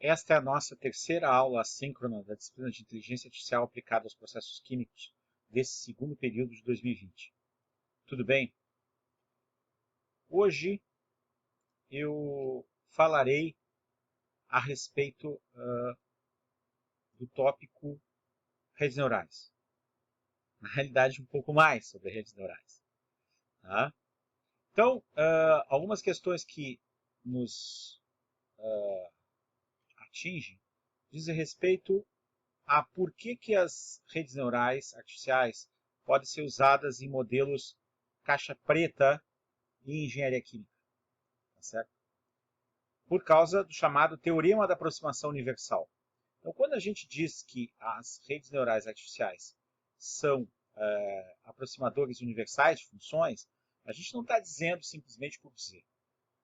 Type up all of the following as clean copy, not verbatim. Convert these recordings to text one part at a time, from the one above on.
Esta é a nossa terceira aula assíncrona da disciplina de Inteligência Artificial aplicada aos processos químicos desse segundo período de 2020. Tudo bem? Hoje eu falarei a respeito do tópico redes neurais. Na realidade, um pouco mais sobre redes neurais. Tá? Então, algumas questões que nos atingem dizem respeito a por que as redes neurais artificiais podem ser usadas em modelos caixa preta e engenharia química. Tá certo? Por causa do chamado teorema da aproximação universal. Então, quando a gente diz que as redes neurais artificiais são aproximadores universais de funções, a gente não está dizendo simplesmente por dizer.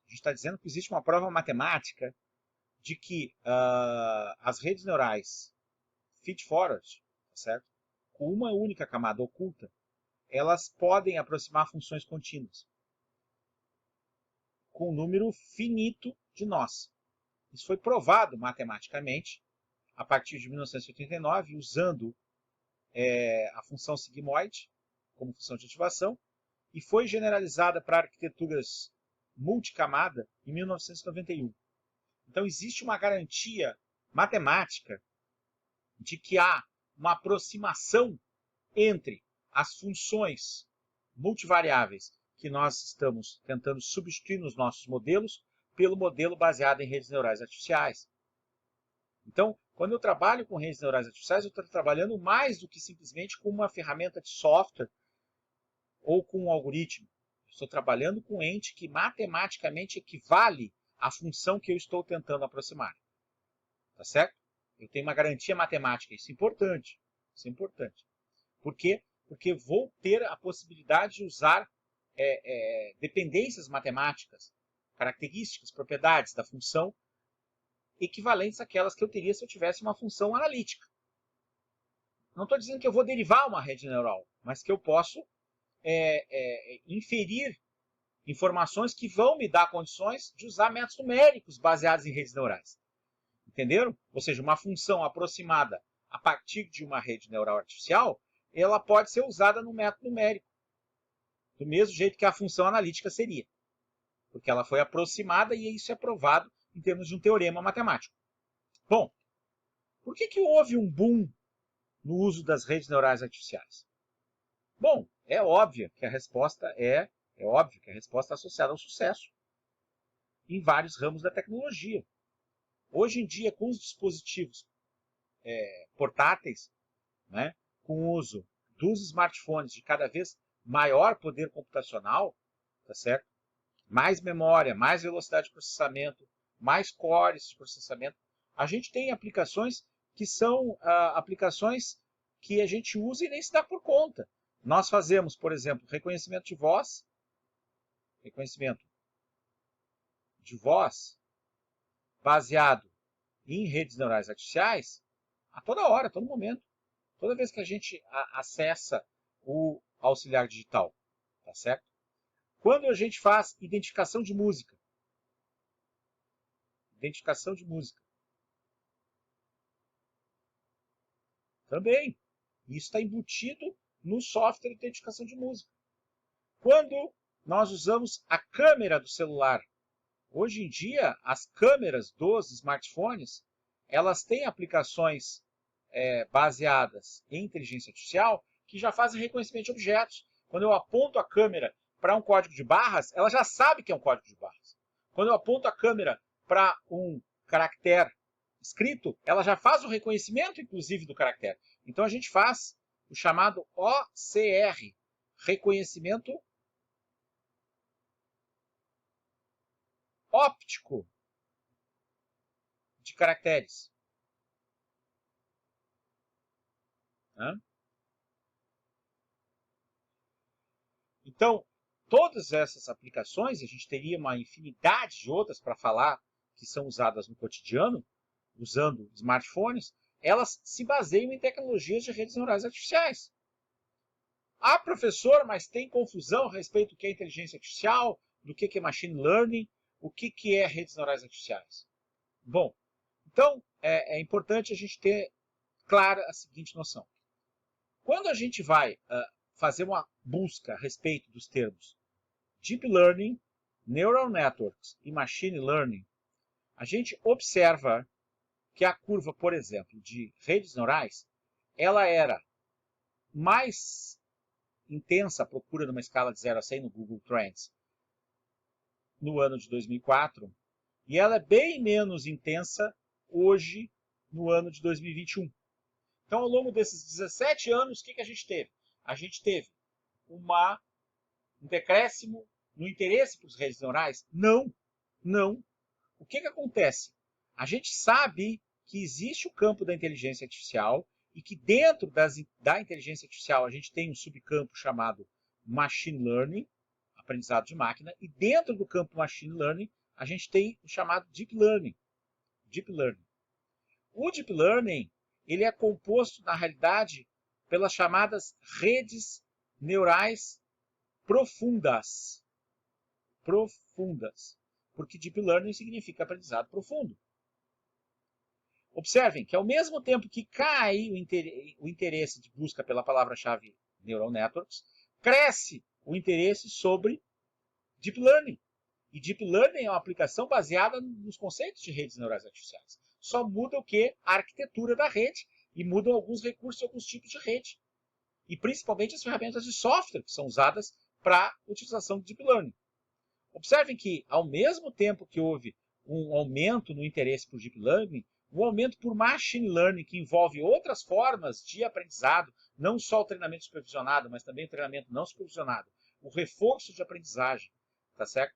A gente está dizendo que existe uma prova matemática de que as redes neurais feed-forward, tá certo? Com uma única camada oculta, elas podem aproximar funções contínuas com um número finito de nós. Isso foi provado matematicamente a partir de 1989, usando a função sigmoide como função de ativação, e foi generalizada para arquiteturas multicamada em 1991. Então existe uma garantia matemática de que há uma aproximação entre as funções multivariáveis que nós estamos tentando substituir nos nossos modelos pelo modelo baseado em redes neurais artificiais. Então, quando eu trabalho com redes neurais artificiais, eu estou trabalhando mais do que simplesmente com uma ferramenta de software ou com um algoritmo. Eu estou trabalhando com um ente que matematicamente equivale à função que eu estou tentando aproximar. Tá certo? Eu tenho uma garantia matemática. Isso é importante. Isso é importante. Por quê? Porque vou ter a possibilidade de usar dependências matemáticas, características, propriedades da função equivalentes àquelas que eu teria se eu tivesse uma função analítica. Não estou dizendo que eu vou derivar uma rede neural, mas que eu posso inferir informações que vão me dar condições de usar métodos numéricos baseados em redes neurais. Entenderam? Ou seja, uma função aproximada a partir de uma rede neural artificial, ela pode ser usada no método numérico, do mesmo jeito que a função analítica seria, porque ela foi aproximada e isso é provado em termos de um teorema matemático. Bom, por que houve um boom no uso das redes neurais artificiais? Bom, é óbvio que a resposta é associada ao sucesso em vários ramos da tecnologia. Hoje em dia, com os dispositivos portáteis, né, com o uso dos smartphones de cada vez maior poder computacional, tá certo? Mais memória, mais velocidade de processamento, mais cores de processamento, a gente tem aplicações que são aplicações que a gente usa e nem se dá por conta. Nós fazemos, por exemplo, reconhecimento de voz baseado em redes neurais artificiais a toda hora, a todo momento. Toda vez que a gente acessa o auxiliar digital, tá certo? Quando a gente faz identificação de música, também, isso está embutido no software de identificação de música. Quando nós usamos a câmera do celular, hoje em dia as câmeras dos smartphones, elas têm aplicações baseadas em inteligência artificial que já fazem reconhecimento de objetos. Quando eu aponto a câmera para um código de barras, ela já sabe que é um código de barras. Quando eu aponto a câmera para um caractere escrito, ela já faz o reconhecimento, inclusive, do caractere. Então a gente faz o chamado OCR, reconhecimento óptico de caracteres. Então, todas essas aplicações, a gente teria uma infinidade de outras para falar que são usadas no cotidiano, usando smartphones, elas se baseiam em tecnologias de redes neurais artificiais. Ah, professor, mas tem confusão a respeito do que é inteligência artificial, do que é machine learning, o que é redes neurais artificiais? Bom, Então, é importante a gente ter clara a seguinte noção. Quando a gente vai fazer uma busca a respeito dos termos Deep Learning, Neural Networks e Machine Learning, a gente observa que a curva, por exemplo, de redes neurais, ela era mais intensa, a procura numa escala de 0 a 100 no Google Trends, no ano de 2004, e ela é bem menos intensa hoje, no ano de 2021. Então, ao longo desses 17 anos, o que a gente teve? A gente teve um decréscimo no interesse por redes neurais? Não, não. O que acontece? A gente sabe que existe o campo da inteligência artificial e que dentro da inteligência artificial a gente tem um subcampo chamado Machine Learning, aprendizado de máquina, e dentro do campo Machine Learning a gente tem o chamado Deep Learning. Deep Learning. O Deep Learning ele é composto, na realidade, pelas chamadas redes neurais profundas. Profundas. Porque Deep Learning significa aprendizado profundo. Observem que ao mesmo tempo que cai o interesse de busca pela palavra-chave Neural Networks, cresce o interesse sobre Deep Learning. E Deep Learning é uma aplicação baseada nos conceitos de redes neurais artificiais. Só muda o que? A arquitetura da rede e mudam alguns recursos, alguns tipos de rede. E principalmente as ferramentas de software que são usadas para a utilização do Deep Learning. Observem que, ao mesmo tempo que houve um aumento no interesse por Deep Learning, um aumento por Machine Learning, que envolve outras formas de aprendizado, não só o treinamento supervisionado, mas também o treinamento não supervisionado, o reforço de aprendizagem, tá certo?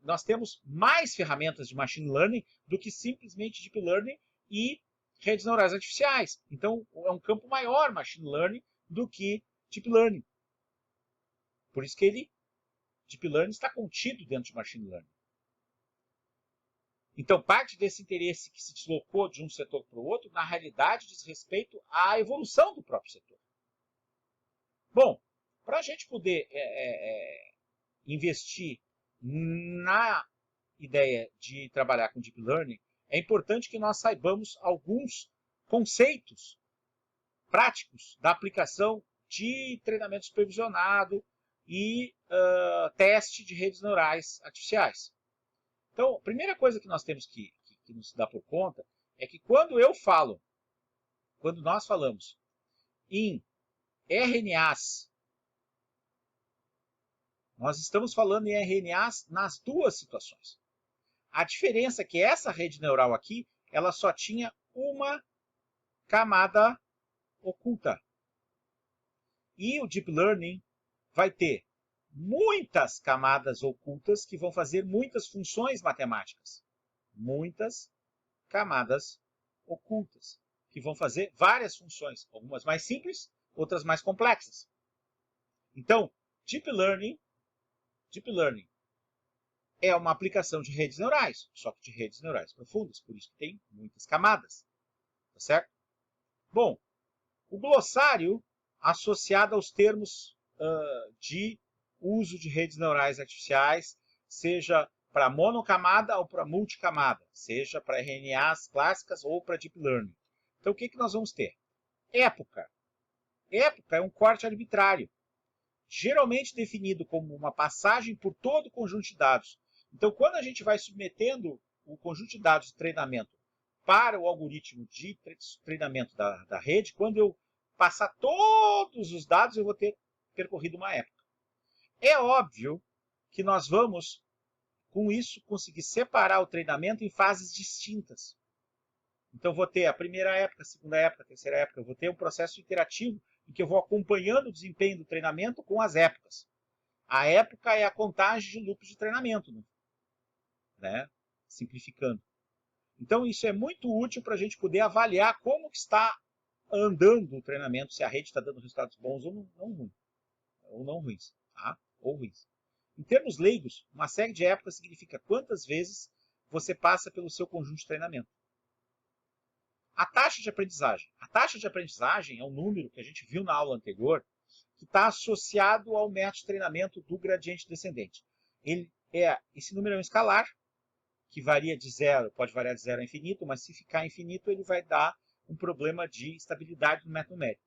Nós temos mais ferramentas de Machine Learning do que simplesmente Deep Learning e redes neurais artificiais. Então, é um campo maior Machine Learning do que Deep Learning. Por isso que Deep Learning está contido dentro de Machine Learning. Então, parte desse interesse que se deslocou de um setor para o outro, na realidade, diz respeito à evolução do próprio setor. Bom, para a gente poder investir na ideia de trabalhar com Deep Learning, é importante que nós saibamos alguns conceitos práticos da aplicação de treinamento supervisionado e teste de redes neurais artificiais. Então, a primeira coisa que nós temos que nos dar por conta é que quando nós falamos em RNAs, nós estamos falando em RNAs nas duas situações. A diferença é que essa rede neural aqui, ela só tinha uma camada oculta. E o Deep Learning vai ter muitas camadas ocultas que vão fazer muitas funções matemáticas. Muitas camadas ocultas que vão fazer várias funções, algumas mais simples, outras mais complexas. Então, Deep Learning é uma aplicação de redes neurais, só que de redes neurais profundas, por isso que tem muitas camadas, tá certo? Bom, o glossário associado aos termos de uso de redes neurais artificiais, seja para monocamada ou para multicamada, seja para RNAs clássicas ou para Deep Learning. Então, o que nós vamos ter? Época. Época é um corte arbitrário, geralmente definido como uma passagem por todo o conjunto de dados. Então, quando a gente vai submetendo o conjunto de dados de treinamento para o algoritmo de treinamento da rede, quando eu passar todos os dados, eu vou ter percorrido uma época. É óbvio que nós vamos, com isso, conseguir separar o treinamento em fases distintas. Então, vou ter a primeira época, a segunda época, a terceira época. Eu vou ter um processo iterativo em que eu vou acompanhando o desempenho do treinamento com as épocas. A época é a contagem de loops de treinamento, né? Simplificando. Então, isso é muito útil para a gente poder avaliar como que está andando o treinamento, se a rede está dando resultados bons ou não ruins. Tá? Ou ruins. Em termos leigos, uma série de épocas significa quantas vezes você passa pelo seu conjunto de treinamento. A taxa de aprendizagem. A taxa de aprendizagem é um número que a gente viu na aula anterior, que está associado ao método de treinamento do gradiente descendente. Esse número é um escalar, que varia de zero, pode variar de zero a infinito, mas se ficar infinito, ele vai dar um problema de estabilidade no método numérico.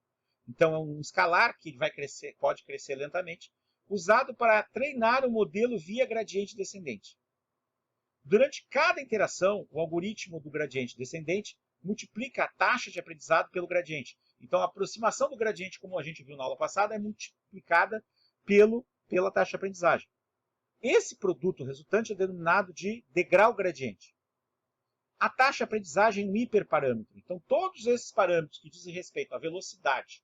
Então, é um escalar que vai crescer, pode crescer lentamente, usado para treinar o modelo via gradiente descendente. Durante cada interação, o algoritmo do gradiente descendente multiplica a taxa de aprendizado pelo gradiente. Então, a aproximação do gradiente, como a gente viu na aula passada, é multiplicada pela taxa de aprendizagem. Esse produto resultante é denominado de degrau gradiente. A taxa de aprendizagem é um hiperparâmetro. Então, todos esses parâmetros que dizem respeito à velocidade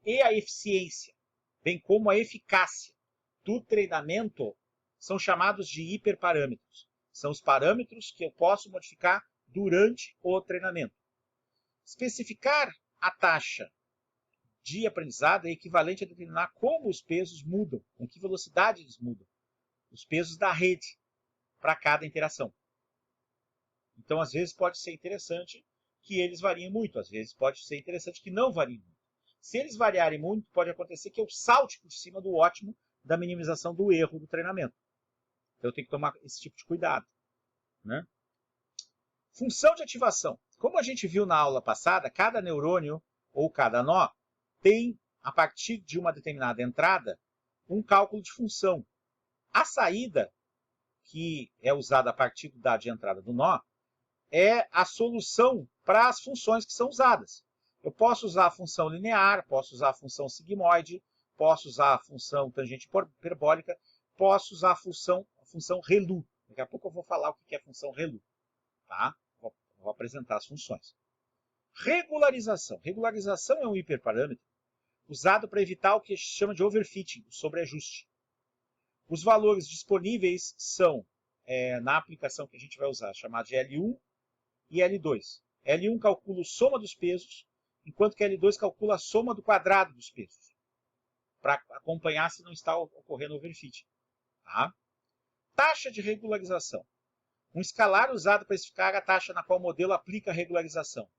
e à eficiência, bem como à eficácia do treinamento, são chamados de hiperparâmetros. São os parâmetros que eu posso modificar durante o treinamento. Especificar a taxa de aprendizado é equivalente a determinar como os pesos mudam, com que velocidade eles mudam. Os pesos da rede para cada interação. Então, às vezes, pode ser interessante que eles variem muito, às vezes pode ser interessante que não variem muito. Se eles variarem muito, pode acontecer que eu salte por cima do ótimo da minimização do erro do treinamento. Então, eu tenho que tomar esse tipo de cuidado, né? Função de ativação. Como a gente viu na aula passada, cada neurônio ou cada nó tem, a partir de uma determinada entrada, um cálculo de função. A saída, que é usada a partir do dado de entrada do nó, é a solução para as funções que são usadas. Eu posso usar a função linear, posso usar a função sigmoide, posso usar a função tangente hiperbólica, posso usar a função ReLU. Daqui a pouco eu vou falar o que é a função ReLU. Tá? Vou apresentar as funções. Regularização. Regularização é um hiperparâmetro usado para evitar o que se chama de overfitting, o sobreajuste. Os valores disponíveis são, na aplicação que a gente vai usar, chamada de L1 e L2. L1 calcula a soma dos pesos, enquanto que L2 calcula a soma do quadrado dos pesos, para acompanhar se não está ocorrendo overfitting. Tá? Taxa de regularização. Um escalar usado para especificar a taxa na qual o modelo aplica a regularização.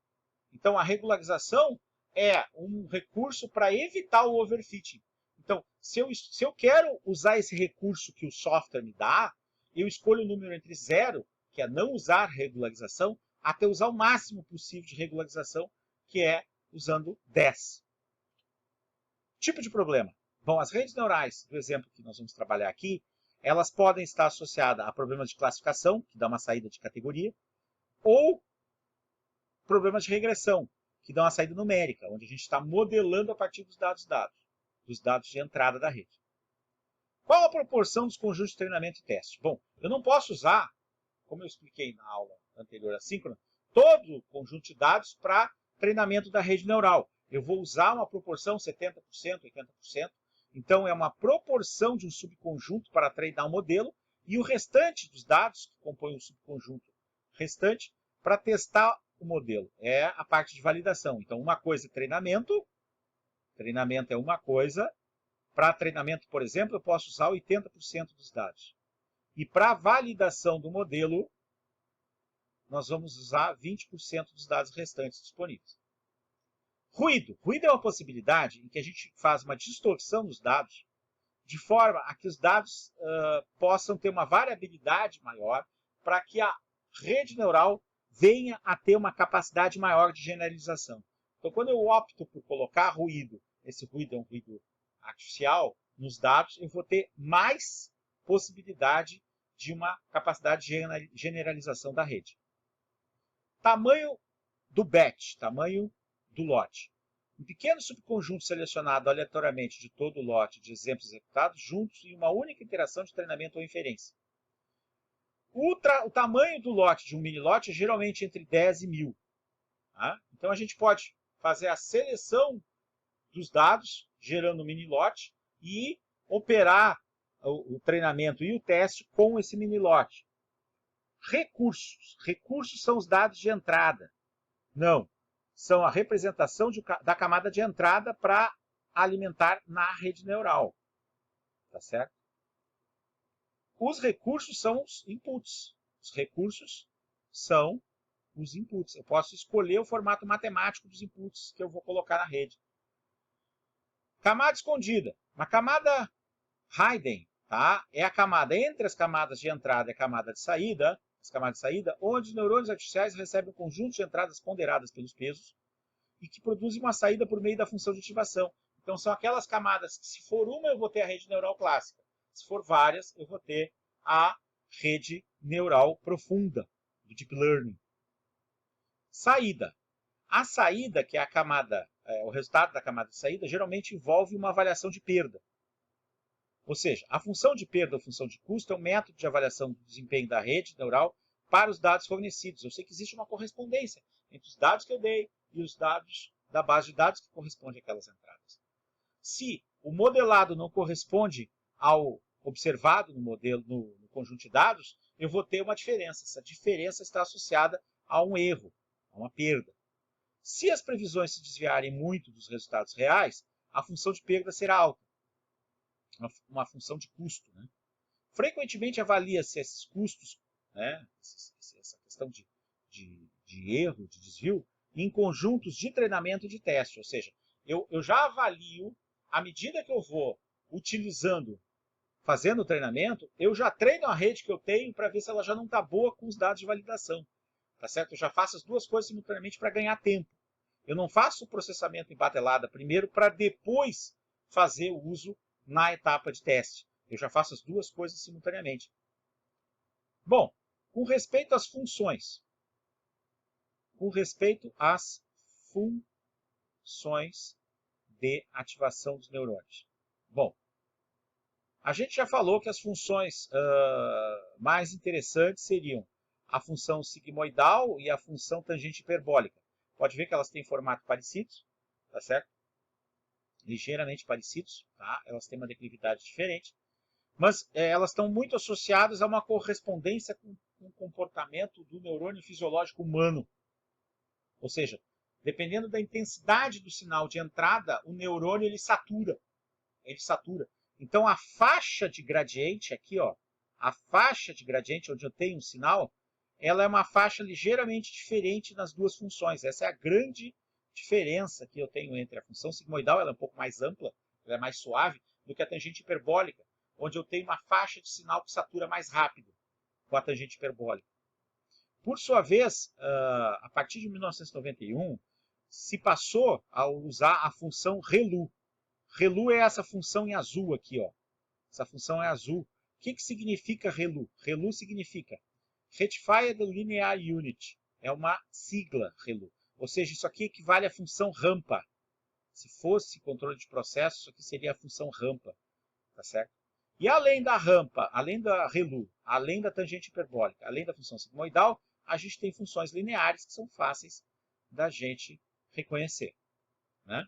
Então, a regularização é um recurso para evitar o overfitting. Então, se eu quero usar esse recurso que o software me dá, eu escolho o número entre 0, que é não usar regularização, até usar o máximo possível de regularização, que é usando 10. Tipo de problema. Bom, as redes neurais, do exemplo que nós vamos trabalhar aqui, elas podem estar associadas a problemas de classificação, que dá uma saída de categoria, ou problemas de regressão, que dão uma saída numérica, onde a gente está modelando a partir dos dados de entrada da rede. Qual a proporção dos conjuntos de treinamento e teste? Bom, eu não posso usar, como eu expliquei na aula anterior assíncrona, todo o conjunto de dados para treinamento da rede neural. Eu vou usar uma proporção 70%, 80%. Então, é uma proporção de um subconjunto para treinar um modelo e o restante dos dados que compõem o subconjunto restante para testar o modelo. É a parte de validação. Então, uma coisa é treinamento. Treinamento é uma coisa. Para treinamento, por exemplo, eu posso usar 80% dos dados. E para validação do modelo, nós vamos usar 20% dos dados restantes disponíveis. Ruído. Ruído é uma possibilidade em que a gente faz uma distorção dos dados, de forma a que os dados possam ter uma variabilidade maior, para que a rede neural venha a ter uma capacidade maior de generalização. Então, quando eu opto por colocar ruído, esse ruído é um ruído artificial, nos dados, eu vou ter mais possibilidade de uma capacidade de generalização da rede. Tamanho do batch, tamanho do lote. Um pequeno subconjunto selecionado aleatoriamente de todo o lote de exemplos executados juntos em uma única interação de treinamento ou inferência. O tamanho do lote de um mini-lote é geralmente entre 10 e 1000. Tá? Então, a gente pode fazer a seleção dos dados, gerando um mini-lote, e operar o treinamento e o teste com esse mini-lote. Recursos. Recursos são os dados de entrada. Não. São a representação da camada de entrada para alimentar na rede neural. Tá certo? Os recursos são os inputs. Os recursos são os inputs. Eu posso escolher o formato matemático dos inputs que eu vou colocar na rede. Camada escondida. Uma camada hidden, tá? É a camada entre as camadas de entrada e a camada de saída. as camadas de saída, onde os neurônios artificiais recebem um conjunto de entradas ponderadas pelos pesos e que produzem uma saída por meio da função de ativação. Então, são aquelas camadas que, se for uma, eu vou ter a rede neural clássica. Se for várias, eu vou ter a rede neural profunda, do Deep Learning. Saída. A saída, que é a camada, o resultado da camada de saída, geralmente envolve uma avaliação de perda. Ou seja, a função de perda ou função de custo é um método de avaliação do desempenho da rede neural para os dados fornecidos. Eu sei que existe uma correspondência entre os dados que eu dei e os dados da base de dados que correspondem àquelas entradas. Se o modelado não corresponde ao observado no modelo, no conjunto de dados, eu vou ter uma diferença. Essa diferença está associada a um erro, a uma perda. Se as previsões se desviarem muito dos resultados reais, a função de perda será alta, uma função de custo. Né? Frequentemente avalia-se esses custos, né, essa questão de erro, de desvio, em conjuntos de treinamento e de teste. Ou seja, eu já avalio, à medida que eu vou utilizando, fazendo o treinamento, eu já treino a rede que eu tenho para ver se ela já não está boa com os dados de validação. Tá certo? Eu já faço as duas coisas simultaneamente para ganhar tempo. Eu não faço o processamento em batelada primeiro para depois fazer o uso na etapa de teste. Eu já faço as duas coisas simultaneamente. Bom, com respeito às funções. Com respeito às funções de ativação dos neurônios. Bom, a gente já falou que as funções mais interessantes seriam a função sigmoidal e a função tangente hiperbólica. Pode ver que elas têm formato parecido, tá certo? Ligeiramente parecidos, tá? Elas têm uma declividade diferente, mas elas estão muito associadas a uma correspondência com o comportamento do neurônio fisiológico humano. Ou seja, dependendo da intensidade do sinal de entrada, o neurônio ele satura. Então a faixa de gradiente aqui, ó, a faixa de gradiente onde eu tenho um sinal, ela é uma faixa ligeiramente diferente nas duas funções. Essa é a grande diferença que eu tenho entre a função sigmoidal, ela é um pouco mais ampla, ela é mais suave, do que a tangente hiperbólica, onde eu tenho uma faixa de sinal que satura mais rápido com a tangente hiperbólica. Por sua vez, a partir de 1991, se passou a usar a função ReLU. ReLU é essa função em azul aqui, ó. Essa função é azul. O que significa ReLU? ReLU significa Rectified Linear Unit. É uma sigla ReLU. Ou seja, isso aqui equivale à função rampa. Se fosse controle de processo, isso aqui seria a função rampa. Tá certo? E além da rampa, além da ReLU, além da tangente hiperbólica, além da função sigmoidal, a gente tem funções lineares que são fáceis da gente reconhecer. Né?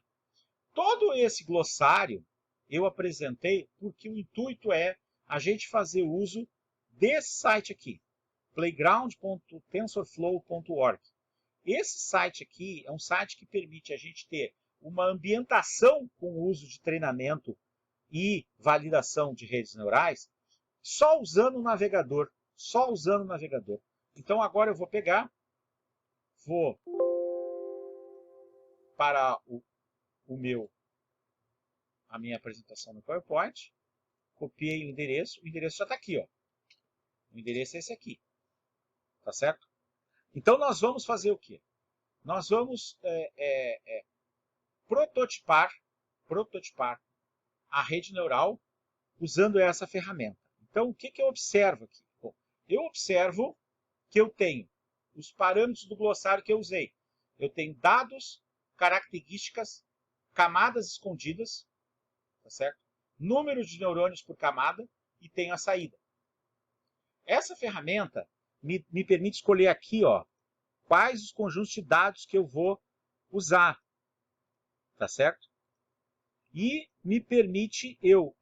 Todo esse glossário eu apresentei porque o intuito é a gente fazer uso desse site aqui, playground.tensorflow.org. Esse site aqui é um site que permite a gente ter uma ambientação com o uso de treinamento e validação de redes neurais só usando o navegador. Então agora eu vou pegar, vou para a minha apresentação no PowerPoint, copiei o endereço já está aqui, ó. O endereço é esse aqui, tá certo? Então nós vamos fazer o quê? Nós vamos prototipar a rede neural usando essa ferramenta. Então o que eu observo aqui? Bom, eu observo que eu tenho os parâmetros do glossário que eu usei. Eu tenho dados, características, camadas escondidas, tá certo? Número de neurônios por camada e tenho a saída. Essa ferramenta me permite escolher aqui, ó, quais os conjuntos de dados que eu vou usar, tá certo? E me permite eu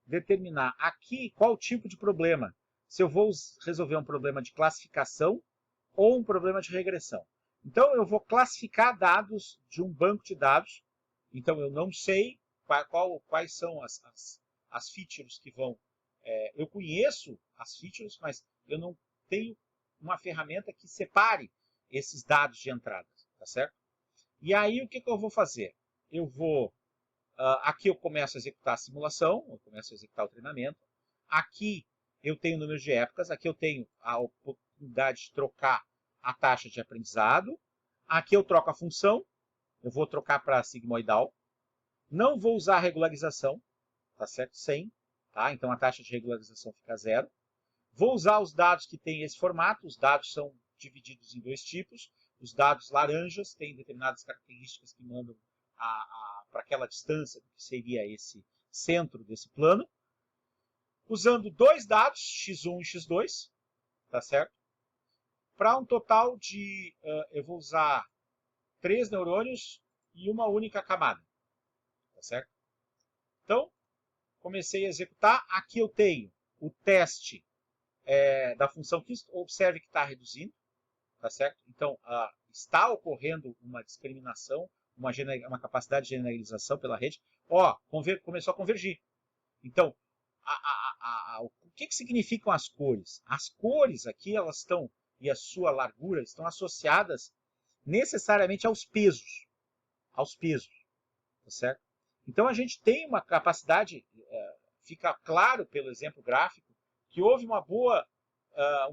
determinar aqui qual tipo de problema. Se eu vou resolver um problema de classificação ou um problema de regressão. Então eu vou classificar dados de um banco de dados. Então eu não sei quais são as features que vão... eu conheço as features, mas eu não tenho uma ferramenta que separe esses dados de entrada, tá certo? E aí o que eu vou fazer? Eu vou... aqui eu começo a executar a simulação, eu começo a executar o treinamento. Aqui eu tenho número de épocas, aqui eu tenho a oportunidade de trocar a taxa de aprendizado, aqui eu troco a função, eu vou trocar para sigmoidal, não vou usar a regularização, tá certo? 100, tá? Então a taxa de regularização fica 0. Vou usar os dados que têm esse formato, os dados são divididos em dois tipos, os dados laranjas têm determinadas características que mandam para aquela distância que seria esse centro desse plano, usando dois dados, x1 e x2, tá certo? Para um total de, eu vou usar 3 neurônios e uma única camada, tá certo? Então, comecei a executar, aqui eu tenho o teste da função que observe que está reduzindo, tá certo? Então, está ocorrendo uma discriminação, uma capacidade de generalização pela rede. Começou a convergir. Então, o que significam as cores? As cores aqui, elas estão, e a sua largura, estão associadas necessariamente aos pesos. Aos pesos, tá certo? Então, a gente tem uma capacidade, fica claro pelo exemplo gráfico, que houve um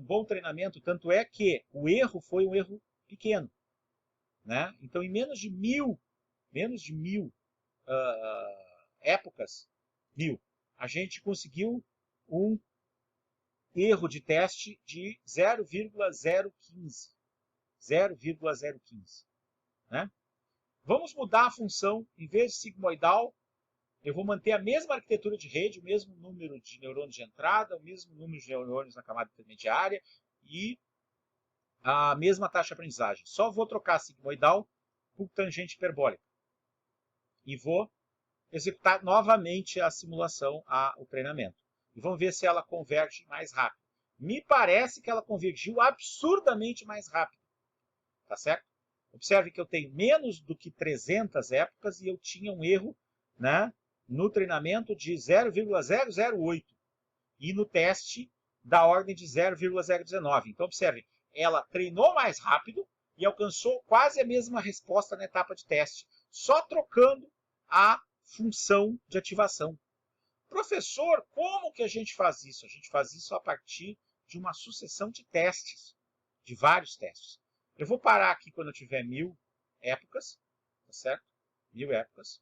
bom treinamento, tanto é que o erro foi um erro pequeno, né? Então, em menos de mil épocas, a gente conseguiu um erro de teste de 0,015. 0,015. Né? Vamos mudar a função, em vez de sigmoidal, eu vou manter a mesma arquitetura de rede, o mesmo número de neurônios de entrada, o mesmo número de neurônios na camada intermediária e a mesma taxa de aprendizagem. Só vou trocar sigmoidal por tangente hiperbólica. E vou executar novamente a simulação, o treinamento. E vamos ver se ela converge mais rápido. Me parece que ela convergiu absurdamente mais rápido. Tá certo? Observe que eu tenho menos do que 300 épocas e eu tinha um erro, né, no treinamento de 0,008 e no teste da ordem de 0,019. Então, observe, ela treinou mais rápido e alcançou quase a mesma resposta na etapa de teste, só trocando a função de ativação. Professor, como que a gente faz isso? A gente faz isso a partir de uma sucessão de testes, de vários testes. Eu vou parar aqui quando eu tiver 1000 épocas, tá certo? 1000 épocas.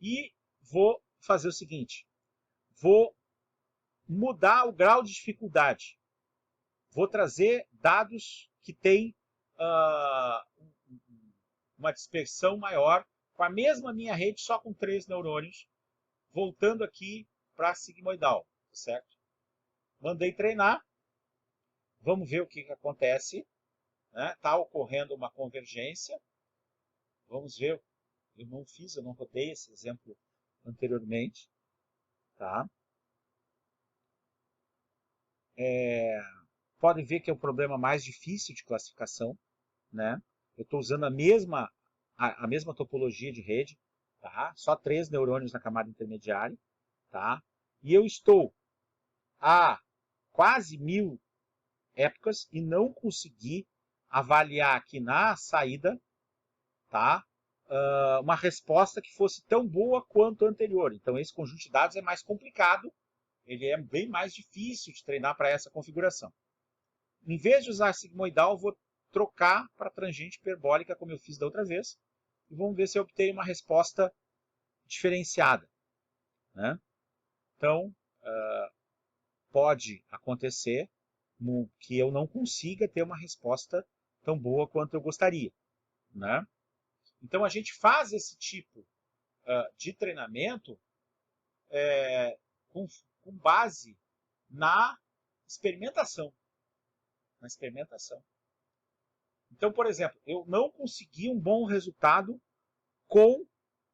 E vou fazer o seguinte, vou mudar o grau de dificuldade. Vou trazer dados que têm uma dispersão maior, com a mesma minha rede, só com 3 neurônios, voltando aqui para a sigmoidal, tá certo? Mandei treinar, vamos ver o que acontece. Está ocorrendo uma convergência, vamos ver, eu não rodei esse exemplo anteriormente, tá? Podem ver que é o problema mais difícil de classificação, né? Eu estou usando a mesma topologia de rede, tá? Só 3 neurônios na camada intermediária, tá? E eu estou a quase 1000 épocas e não consegui avaliar aqui na saída, tá? Uma resposta que fosse tão boa quanto a anterior. Então, esse conjunto de dados é mais complicado, ele é bem mais difícil de treinar para essa configuração. Em vez de usar sigmoidal, eu vou trocar para tangente hiperbólica, como eu fiz da outra vez, e vamos ver se eu obtenho uma resposta diferenciada. Né? Então, pode acontecer que eu não consiga ter uma resposta tão boa quanto eu gostaria. Né? Então, a gente faz esse tipo de treinamento com base na experimentação. Então, por exemplo, eu não consegui um bom resultado com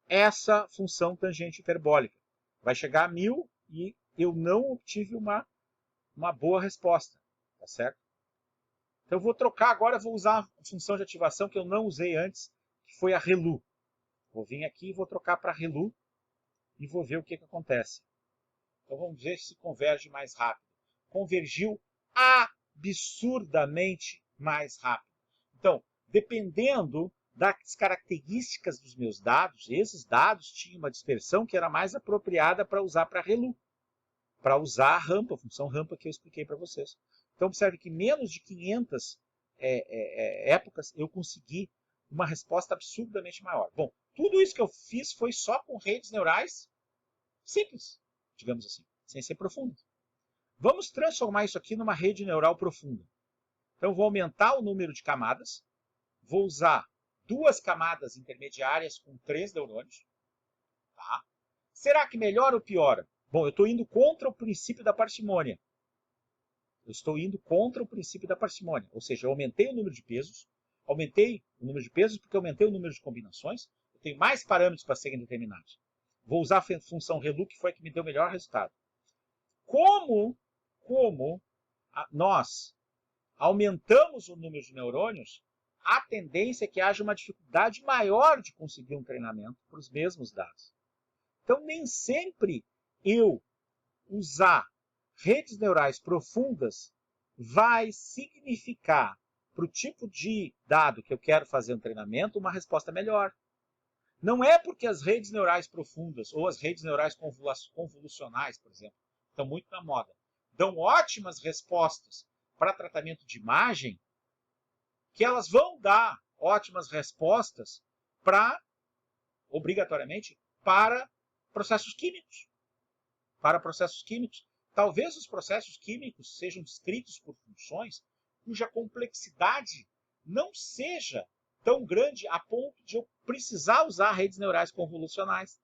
essa função tangente hiperbólica. Vai chegar a 1000 e eu não obtive uma boa resposta. Tá certo? Então, eu vou trocar agora, vou usar a função de ativação que eu não usei antes, que foi a ReLU. Vou vir aqui e vou trocar para ReLU e vou ver o que acontece. Então, vamos ver se converge mais rápido. Convergiu absurdamente mais rápido. Então, dependendo das características dos meus dados, esses dados tinham uma dispersão que era mais apropriada para usar para ReLU. para usar a rampa, a função rampa que eu expliquei para vocês. Então, observe que em menos de 500 épocas eu consegui uma resposta absurdamente maior. Bom, tudo isso que eu fiz foi só com redes neurais simples, digamos assim, sem ser profundas. Vamos transformar isso aqui numa rede neural profunda. Então, vou aumentar o número de camadas, vou usar 2 camadas intermediárias com 3 neurônios. Tá? Será que melhora ou piora? Bom, eu estou indo contra o princípio da parcimônia. Eu estou indo contra o princípio da parcimônia. Ou seja, eu aumentei o número de pesos, porque aumentei o número de combinações, eu tenho mais parâmetros para serem determinados. Vou usar a função ReLU, que foi a que me deu o melhor resultado. Como nós aumentamos o número de neurônios, a tendência é que haja uma dificuldade maior de conseguir um treinamento para os mesmos dados. Então, nem sempre eu usar redes neurais profundas vai significar para o tipo de dado que eu quero fazer um treinamento uma resposta melhor. Não é porque as redes neurais profundas ou as redes neurais convolucionais, por exemplo, estão muito na moda, dão ótimas respostas para tratamento de imagem, que elas vão dar ótimas respostas obrigatoriamente, para processos químicos. Talvez os processos químicos sejam descritos por funções cuja complexidade não seja tão grande a ponto de eu precisar usar redes neurais convolucionais.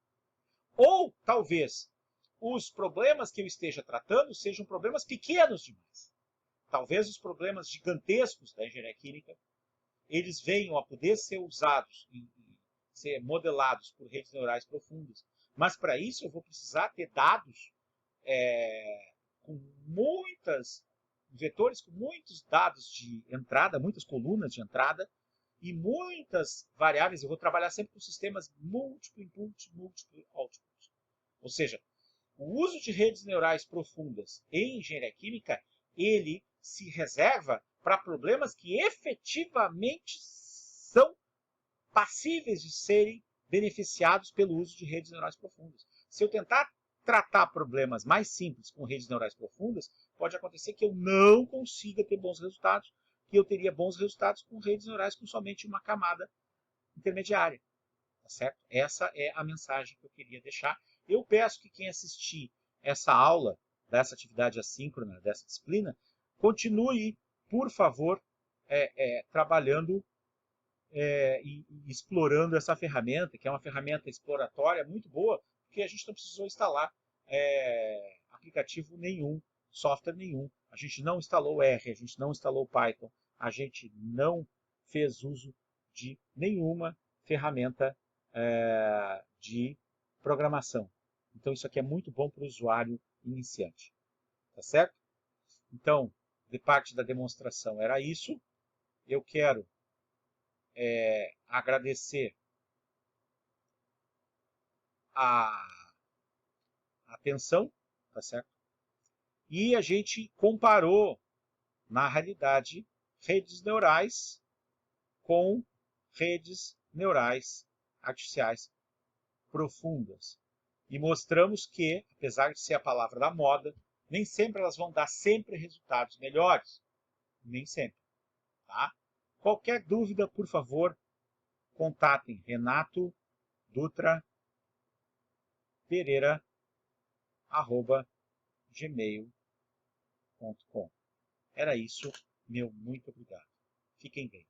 Ou, talvez, os problemas que eu esteja tratando sejam problemas pequenos demais. Talvez os problemas gigantescos da engenharia química, eles venham a poder ser usados e ser modelados por redes neurais profundas. Mas, para isso, eu vou precisar ter dados com vetores com muitos dados de entrada, muitas colunas de entrada e muitas variáveis. Eu vou trabalhar sempre com sistemas múltiplo input, múltiplo output. Ou seja, o uso de redes neurais profundas em engenharia química, ele se reserva para problemas que efetivamente são passíveis de serem beneficiados pelo uso de redes neurais profundas. Se eu tentar tratar problemas mais simples com redes neurais profundas, pode acontecer que eu não consiga ter bons resultados, que eu teria bons resultados com redes neurais com somente uma camada intermediária. Tá certo? Essa é a mensagem que eu queria deixar. Eu peço que quem assistir essa aula, dessa atividade assíncrona, dessa disciplina, continue, por favor, trabalhando e explorando essa ferramenta, que é uma ferramenta exploratória muito boa, porque a gente não precisou instalar aplicativo nenhum, software nenhum. A gente não instalou R, a gente não instalou Python, a gente não fez uso de nenhuma ferramenta de programação. Então, isso aqui é muito bom para o usuário iniciante. Tá certo? Então, de parte da demonstração era isso. Eu quero agradecer a atenção, tá certo? E a gente comparou, na realidade, redes neurais com redes neurais artificiais profundas. E mostramos que, apesar de ser a palavra da moda, nem sempre elas vão dar sempre resultados melhores. Nem sempre. Tá? Qualquer dúvida, por favor, contatem Renato Dutra Pereira@gmail.com. Era isso, meu muito obrigado. Fiquem bem.